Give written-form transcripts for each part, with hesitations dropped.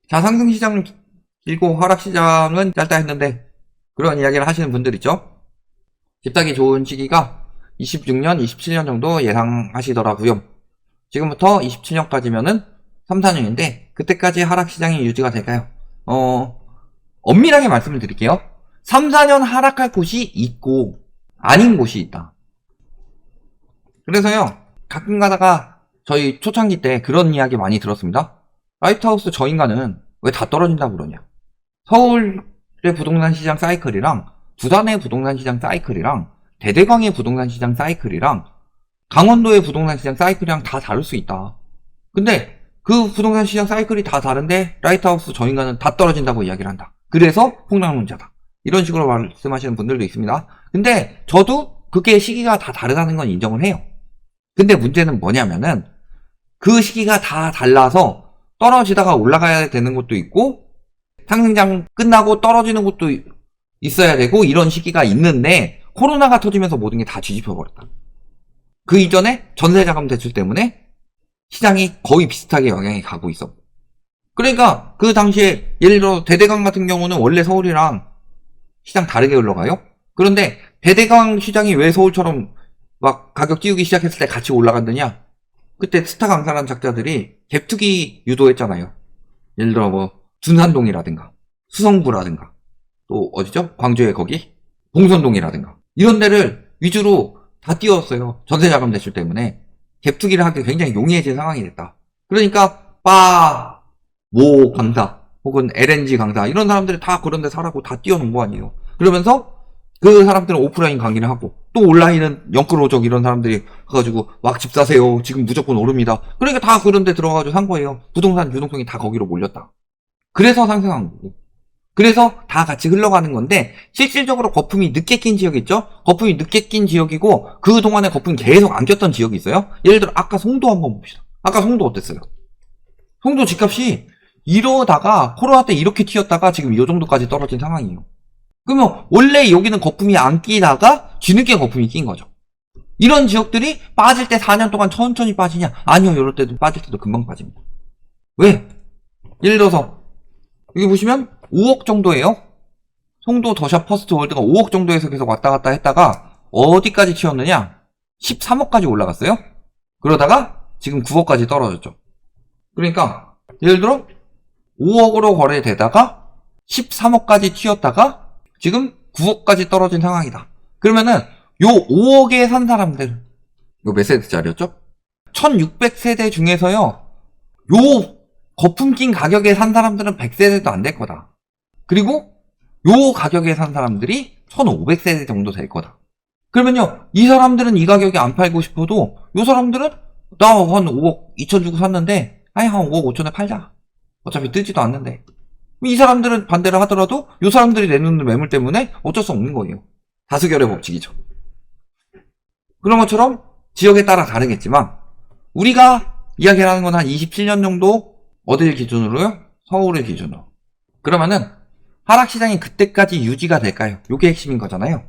자, 상승시장은 길고 하락시장은 짧다 했는데 그런 이야기를 하시는 분들 있죠? 집 사기 좋은 시기가 26년, 27년 정도 예상하시더라고요. 지금부터 27년까지면은 3, 4년인데 그때까지 하락시장이 유지가 될까요? 엄밀하게 말씀을 드릴게요. 3, 4년 하락할 곳이 있고 아닌 곳이 있다. 그래서요, 가끔 가다가 저희 초창기 때 그런 이야기 많이 들었습니다. 라이트하우스 저 인간은 왜 다 떨어진다고 그러냐. 서울의 부동산 시장 사이클이랑 부산의 부동산 시장 사이클이랑 대대광의 부동산 시장 사이클이랑 강원도의 부동산 시장 사이클이랑 다 다를 수 있다. 근데 그 부동산 시장 사이클이 다 다른데 라이트하우스 저 인간은 다 떨어진다고 이야기를 한다. 그래서 폭락론자다. 이런 식으로 말씀하시는 분들도 있습니다. 근데 저도 그게 시기가 다 다르다는 건 인정을 해요. 근데 문제는 뭐냐면은 그 시기가 다 달라서 떨어지다가 올라가야 되는 것도 있고 상승장 끝나고 떨어지는 것도 있어야 되고 이런 시기가 있는데 코로나가 터지면서 모든 게 다 뒤집혀 버렸다. 그 이전에 전세자금 대출 때문에 시장이 거의 비슷하게 영향이 가고 있어. 그러니까 그 당시에 예를 들어 대대강 같은 경우는 원래 서울이랑 시장 다르게 흘러가요. 그런데 대대강 시장이 왜 서울처럼 막 가격 띄우기 시작했을 때 같이 올라갔느냐? 그때 스타 강사라는 작자들이 갭투기 유도했잖아요. 예를 들어 뭐 둔산동이라든가 수성구라든가 또 어디죠? 광주에 거기 봉선동이라든가 이런 데를 위주로 다 띄웠어요. 전세자금 대출 때문에 갭투기를 하기 굉장히 용이해진 상황이 됐다. 그러니까 모 강사 혹은 LNG 강사 이런 사람들이 다 그런 데 사라고 다 띄워놓은 거 아니에요. 그러면서 그 사람들은 오프라인 강의를 하고 또 온라인은 영끌오적 이런 사람들이 가가지고 막 집 사세요. 지금 무조건 오릅니다. 그러니까 다 그런 데 들어가가지고 산 거예요. 부동산 유동성이 다 거기로 몰렸다. 그래서 상승한 거고. 그래서 다 같이 흘러가는 건데 실질적으로 거품이 늦게 낀 지역이 있죠? 거품이 늦게 낀 지역이고 그동안에 거품이 계속 안 꼈던 지역이 있어요? 예를 들어 아까 송도 한번 봅시다. 아까 송도 어땠어요? 송도 집값이 이러다가 코로나 때 이렇게 튀었다가 지금 이 정도까지 떨어진 상황이에요. 그러면 원래 여기는 거품이 안 끼다가 뒤늦게 거품이 낀 거죠. 이런 지역들이 빠질 때 4년 동안 천천히 빠지냐? 아니요. 이럴 때도 빠질 때도 금방 빠집니다. 왜? 예를 들어서 여기 보시면 5억 정도예요. 송도 더샵 퍼스트 월드가 5억 정도에서 계속 왔다 갔다 했다가 어디까지 튀었느냐? 13억까지 올라갔어요. 그러다가 지금 9억까지 떨어졌죠. 그러니까 예를 들어 5억으로 거래되다가 13억까지 튀었다가 지금 9억까지 떨어진 상황이다. 그러면은 요 5억에 산 사람들, 이거 몇 세대짜리였죠? 1600세대 중에서요, 요 거품 낀 가격에 산 사람들은 100세대도 안 될 거다. 그리고 요 가격에 산 사람들이 1500세대 정도 될 거다. 그러면요, 이 사람들은 이 가격에 안 팔고 싶어도 요 사람들은 나 한 5억 2천 주고 샀는데 아니 한 5억 5천에 팔자. 어차피 뜨지도 않는데. 이 사람들은 반대를 하더라도 이 사람들이 내놓는 매물 때문에 어쩔 수 없는 거예요. 다수결의 법칙이죠. 그런 것처럼 지역에 따라 다르겠지만 우리가 이야기를 하는 건 한 27년 정도 어딜 기준으로요? 서울을 기준으로. 그러면은 하락시장이 그때까지 유지가 될까요? 이게 핵심인 거잖아요.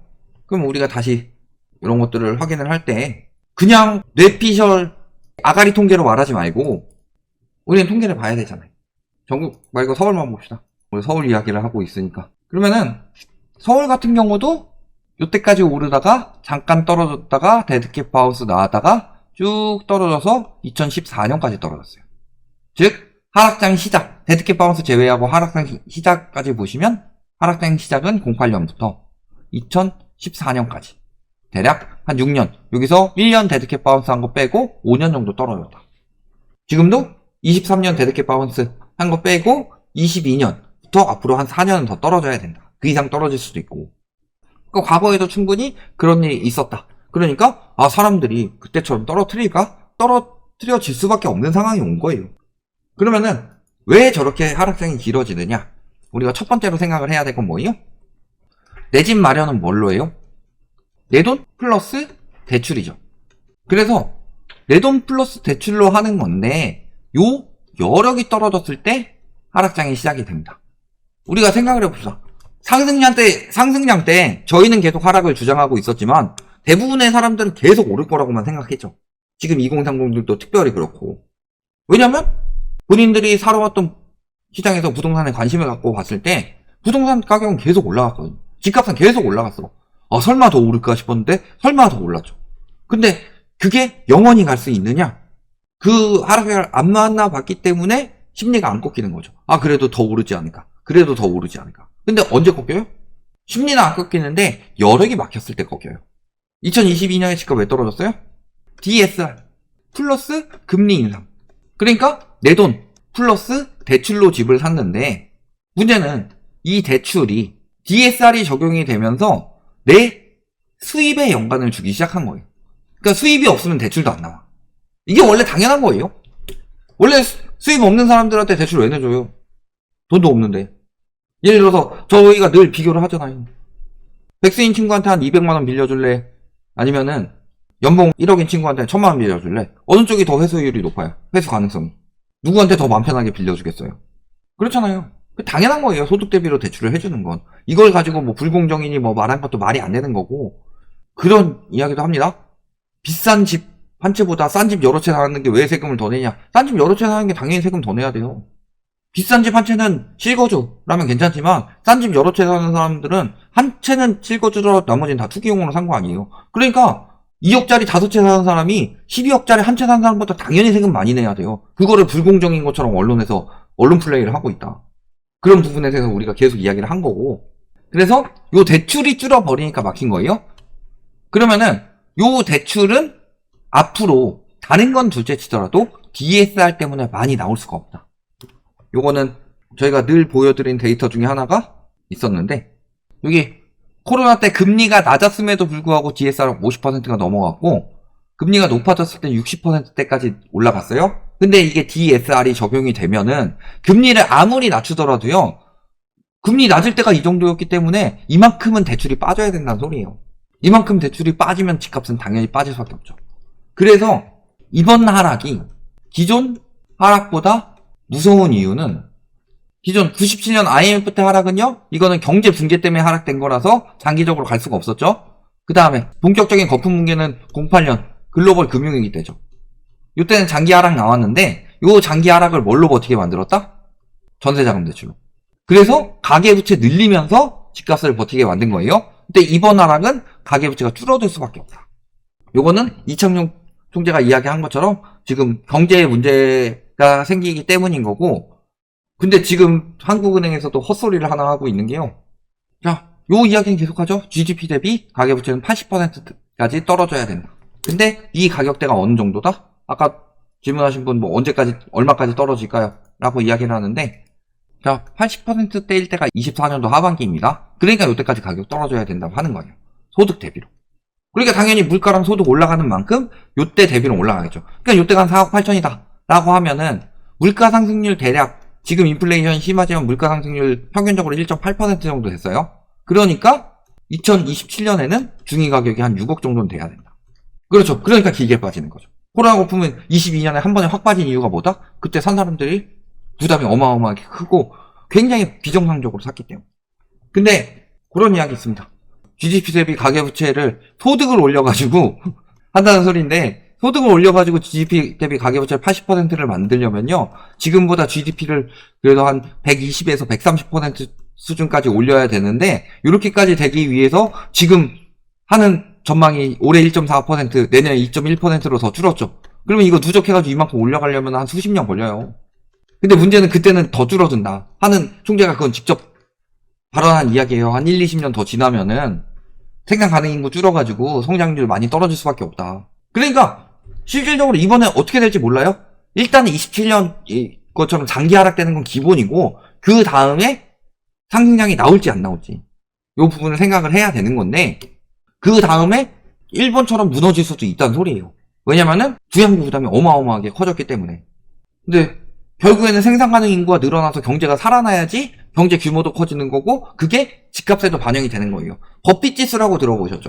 그럼 우리가 다시 이런 것들을 확인을 할 때 그냥 뇌피셜 아가리 통계로 말하지 말고 우리는 통계를 봐야 되잖아요. 전국 말고 서울만 봅시다. 우리 서울 이야기를 하고 있으니까. 그러면은 서울 같은 경우도 요때까지 오르다가 잠깐 떨어졌다가 데드캣 바운스 나왔다가 쭉 떨어져서 2014년까지 떨어졌어요. 즉 하락장 시작, 데드캣 바운스 제외하고 하락장 시작까지 보시면 하락장 시작은 08년부터 2014년까지 대략 한 6년, 여기서 1년 데드캣 바운스 한 거 빼고 5년 정도 떨어졌다. 지금도 23년 데드캣 바운스 한 거 빼고 22년부터 앞으로 한 4년은 더 떨어져야 된다. 그 이상 떨어질 수도 있고. 그러니까 과거에도 충분히 그런 일이 있었다. 그러니까 사람들이 그때처럼 떨어뜨릴까? 떨어뜨려질 수밖에 없는 상황이 온 거예요. 그러면은 왜 저렇게 하락장이 길어지느냐? 우리가 첫 번째로 생각을 해야 될 건 뭐예요? 내 집 마련은 뭘로 해요? 내 돈 플러스 대출이죠. 그래서 내 돈 플러스 대출로 하는 건데 요 여력이 떨어졌을 때 하락장이 시작이 됩니다. 우리가 생각을 해봅시다. 상승장 때 저희는 계속 하락을 주장하고 있었지만 대부분의 사람들은 계속 오를 거라고만 생각했죠. 지금 2030들도 특별히 그렇고. 왜냐면 본인들이 살아왔던 시장에서 부동산에 관심을 갖고 봤을 때 부동산 가격은 계속 올라갔거든요. 집값은 계속 올라갔어. 설마 더 오를까 싶었는데 설마 더 올랐죠. 근데 그게 영원히 갈 수 있느냐? 그 하락을 안 만나봤기 때문에 심리가 안 꺾이는 거죠. 그래도 더 오르지 않을까? 그래도 더 오르지 않을까? 근데 언제 꺾여요? 심리는 안 꺾이는데 여력이 막혔을 때 꺾여요. 2022년에 집값 왜 떨어졌어요? DSR 플러스 금리 인상. 그러니까 내 돈 플러스 대출로 집을 샀는데 문제는 이 대출이 DSR이 적용이 되면서 내 수입에 연관을 주기 시작한 거예요. 그러니까 수입이 없으면 대출도 안 나와. 이게 원래 당연한 거예요. 원래 수입 없는 사람들한테 대출 왜 내줘요? 돈도 없는데. 예를 들어서 저희가 늘 비교를 하잖아요. 백수인 친구한테 한 200만원 빌려줄래? 아니면은 연봉 1억인 친구한테 1000만원 빌려줄래? 어느 쪽이 더 회수율이 높아요? 회수 가능성이. 누구한테 더 마음 편하게 빌려주겠어요? 그렇잖아요. 당연한 거예요. 소득 대비로 대출을 해주는 건. 이걸 가지고 뭐 불공정이니 뭐 말한 것도 말이 안 되는 거고. 그런 이야기도 합니다. 비싼 집 한 채보다 싼 집 여러 채 사는 게 왜 세금을 더 내냐? 싼 집 여러 채 사는 게 당연히 세금 더 내야 돼요. 비싼 집 한 채는 실거주라면 괜찮지만 싼 집 여러 채 사는 사람들은 한 채는 실거주로 나머지는 다 투기용으로 산 거 아니에요. 그러니까 2억짜리 5채 사는 사람이 12억짜리 한 채 사는 사람보다 당연히 세금 많이 내야 돼요. 그거를 불공정인 것처럼 언론에서 언론 플레이를 하고 있다. 그런 부분에 대해서 우리가 계속 이야기를 한 거고. 그래서 요 대출이 줄어버리니까 막힌 거예요. 그러면은 요 대출은 앞으로 다른 건 둘째 치더라도 DSR 때문에 많이 나올 수가 없다. 요거는 저희가 늘 보여드린 데이터 중에 하나가 있었는데 여기 코로나 때 금리가 낮았음에도 불구하고 DSR 50%가 넘어갔고 금리가 높아졌을 때 60%대까지 올라갔어요. 근데 이게 DSR이 적용이 되면은 금리를 아무리 낮추더라도요. 금리 낮을 때가 이 정도였기 때문에 이만큼은 대출이 빠져야 된다는 소리예요. 이만큼 대출이 빠지면 집값은 당연히 빠질 수밖에 없죠. 그래서 이번 하락이 기존 하락보다 무서운 이유는 기존 97년 IMF 때 하락은요. 이거는 경제 붕괴 때문에 하락된 거라서 장기적으로 갈 수가 없었죠. 그 다음에 본격적인 거품 붕괴는 08년 글로벌 금융위기 때죠. 이때는 장기 하락 나왔는데 요 장기 하락을 뭘로 버티게 만들었다? 전세자금 대출로. 그래서 가계부채 늘리면서 집값을 버티게 만든 거예요. 근데 이번 하락은 가계부채가 줄어들 수밖에 없다. 요거는 이창용 총재가 이야기한 것처럼 지금 경제에 문제가 생기기 때문인 거고 근데 지금 한국은행에서도 헛소리를 하나 하고 있는 게요. 자, 요 이야기는 계속하죠. GDP 대비 가계부채는 80%까지 떨어져야 된다. 근데 이 가격대가 어느 정도다? 아까 질문하신 분 뭐 언제까지 얼마까지 떨어질까요? 라고 이야기를 하는데 자, 80%대일 때가 24년도 하반기입니다. 그러니까 이때까지 가격 떨어져야 된다고 하는 거예요. 소득 대비로. 그러니까 당연히 물가랑 소득 올라가는 만큼 요때 대비로 올라가겠죠. 그러니까 요때가 한 4억 8천이다 라고 하면은 물가 상승률 대략 지금 인플레이션이 심하지만 물가 상승률 평균적으로 1.8% 정도 됐어요. 그러니까 2027년에는 중위 가격이 한 6억 정도는 돼야 된다. 그렇죠. 그러니까 길게 빠지는 거죠. 코로나 거품은 22년에 한 번에 확 빠진 이유가 뭐다? 그때 산 사람들이 부담이 어마어마하게 크고 굉장히 비정상적으로 샀기 때문에. 근데 그런 이야기 있습니다. GDP 대비 가계부채를 소득을 올려가지고 한다는 소리인데 소득을 올려가지고 GDP 대비 가계부채 80%를 만들려면요. 지금보다 GDP를 그래도 한 120에서 130% 수준까지 올려야 되는데 이렇게까지 되기 위해서 지금 하는 전망이 올해 1.4% 내년에 2.1%로 더 줄었죠. 그러면 이거 누적해가지고 이만큼 올려가려면 한 수십 년 걸려요. 근데 문제는 그때는 더 줄어든다 하는 총재가 그건 직접 발언한 이야기예요. 한 1, 20년 더 지나면은 생산 가능 인구 줄어가지고 성장률 많이 떨어질 수밖에 없다. 그러니까 실질적으로 이번에 어떻게 될지 몰라요. 일단은 27년 것처럼 장기 하락되는 건 기본이고 그 다음에 상승장이 나올지 안 나올지 이 부분을 생각을 해야 되는 건데 그 다음에 일본처럼 무너질 수도 있다는 소리예요. 왜냐면은 부양비 부담이 어마어마하게 커졌기 때문에. 근데 결국에는 생산 가능 인구가 늘어나서 경제가 살아나야지 경제 규모도 커지는 거고 그게 집값에도 반영이 되는 거예요. 버핏 지수라고 들어보셨죠?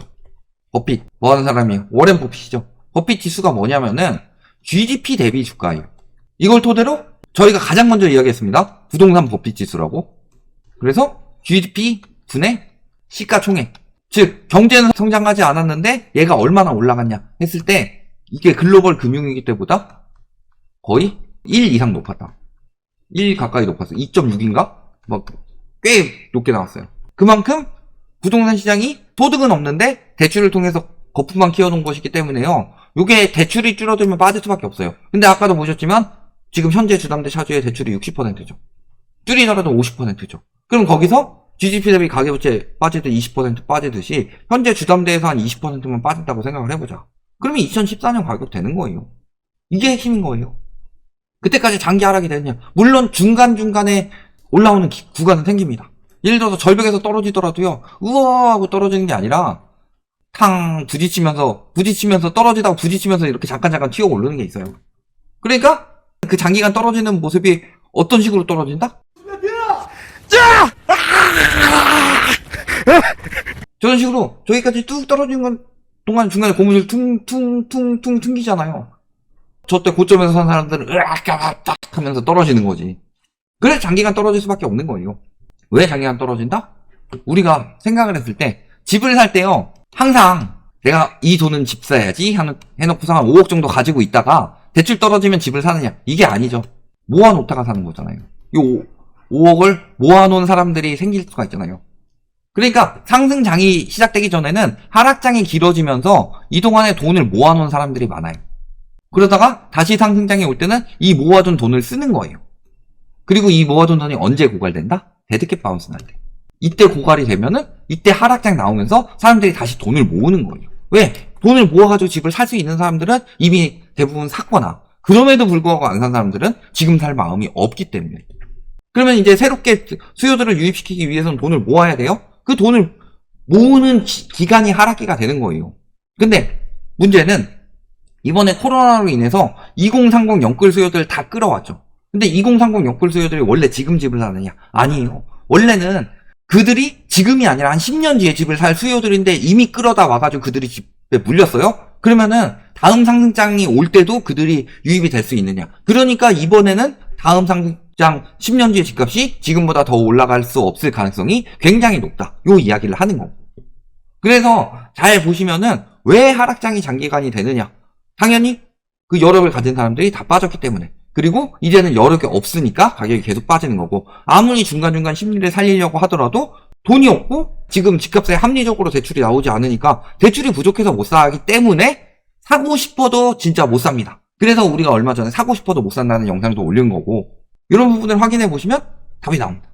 버핏 뭐 하는 사람이에요? 워렌 버핏이죠. 버핏 지수가 뭐냐면은 GDP 대비 주가예요. 이걸 토대로 저희가 가장 먼저 이야기했습니다. 부동산 버핏 지수라고. 그래서 GDP 분의 시가총액. 즉 경제는 성장하지 않았는데 얘가 얼마나 올라갔냐 했을 때 이게 글로벌 금융위기 때보다 거의 1 이상 높았다. 1 가까이 높았어요. 2.6인가? 막 꽤 높게 나왔어요. 그만큼 부동산 시장이 소득은 없는데 대출을 통해서 거품만 키워놓은 것이기 때문에요. 요게 대출이 줄어들면 빠질 수밖에 없어요. 근데 아까도 보셨지만 지금 현재 주담대 차주의 대출이 60%죠. 줄이더라도 50%죠. 그럼 거기서 GDP 대비 가계부채 빠지듯 20% 빠지듯이 현재 주담대에서 한 20%만 빠진다고 생각을 해보자. 그러면 2014년 가격 되는 거예요. 이게 핵심인 거예요. 그때까지 장기 하락이 되느냐. 물론 중간중간에 올라오는 구간은 생깁니다. 예를 들어서 절벽에서 떨어지더라도요. 우와 하고 떨어지는 게 아니라 탕 부딪히면서 떨어지다가 부딪히면서 이렇게 잠깐 튀어 오르는 게 있어요. 그러니까 그 장기간 떨어지는 모습이 어떤 식으로 떨어진다? 저런 식으로 저기까지 뚝 떨어지는 동안 중간에 고무줄 퉁퉁퉁퉁 튕기잖아요. 저때 고점에서 산 사람들은 으악 하면서 떨어지는 거지. 그래서 장기간 떨어질 수밖에 없는 거예요. 왜 장기간 떨어진다? 우리가 생각을 했을 때 집을 살 때요. 항상 내가 이 돈은 집 사야지 해놓고서 한 5억 정도 가지고 있다가 대출 떨어지면 집을 사느냐. 이게 아니죠. 모아놓다가 사는 거잖아요. 이 5억을 모아놓은 사람들이 생길 수가 있잖아요. 그러니까 상승장이 시작되기 전에는 하락장이 길어지면서 이 동안에 돈을 모아놓은 사람들이 많아요. 그러다가 다시 상승장이 올 때는 이 모아둔 돈을 쓰는 거예요. 그리고 이 모아둔 돈이 언제 고갈된다? 데드캣 바운스 날 때. 이때 고갈이 되면은 이때 하락장 나오면서 사람들이 다시 돈을 모으는 거예요. 왜? 돈을 모아가지고 집을 살 수 있는 사람들은 이미 대부분 샀거나 그럼에도 불구하고 안 산 사람들은 지금 살 마음이 없기 때문에. 그러면 이제 새롭게 수요들을 유입시키기 위해서는 돈을 모아야 돼요. 그 돈을 모으는 기간이 하락기가 되는 거예요. 근데 문제는 이번에 코로나로 인해서 2030 연끌 수요들 다 끌어왔죠. 근데 2030 연끌 수요들이 원래 지금 집을 사느냐? 아니에요. 원래는 그들이 지금이 아니라 한 10년 뒤에 집을 살 수요들인데 이미 끌어다 와가지고 그들이 집에 물렸어요? 그러면은 다음 상승장이 올 때도 그들이 유입이 될 수 있느냐? 그러니까 이번에는 다음 상승장 10년 뒤의 집값이 지금보다 더 올라갈 수 없을 가능성이 굉장히 높다. 요 이야기를 하는 거고. 그래서 잘 보시면은 왜 하락장이 장기간이 되느냐? 당연히 그 여력을 가진 사람들이 다 빠졌기 때문에. 그리고 이제는 여력이 없으니까 가격이 계속 빠지는 거고, 아무리 중간중간 심리를 살리려고 하더라도 돈이 없고 지금 집값에 합리적으로 대출이 나오지 않으니까 대출이 부족해서 못 사기 때문에 사고 싶어도 진짜 못 삽니다. 그래서 우리가 얼마 전에 사고 싶어도 못 산다는 영상도 올린 거고, 이런 부분을 확인해 보시면 답이 나옵니다.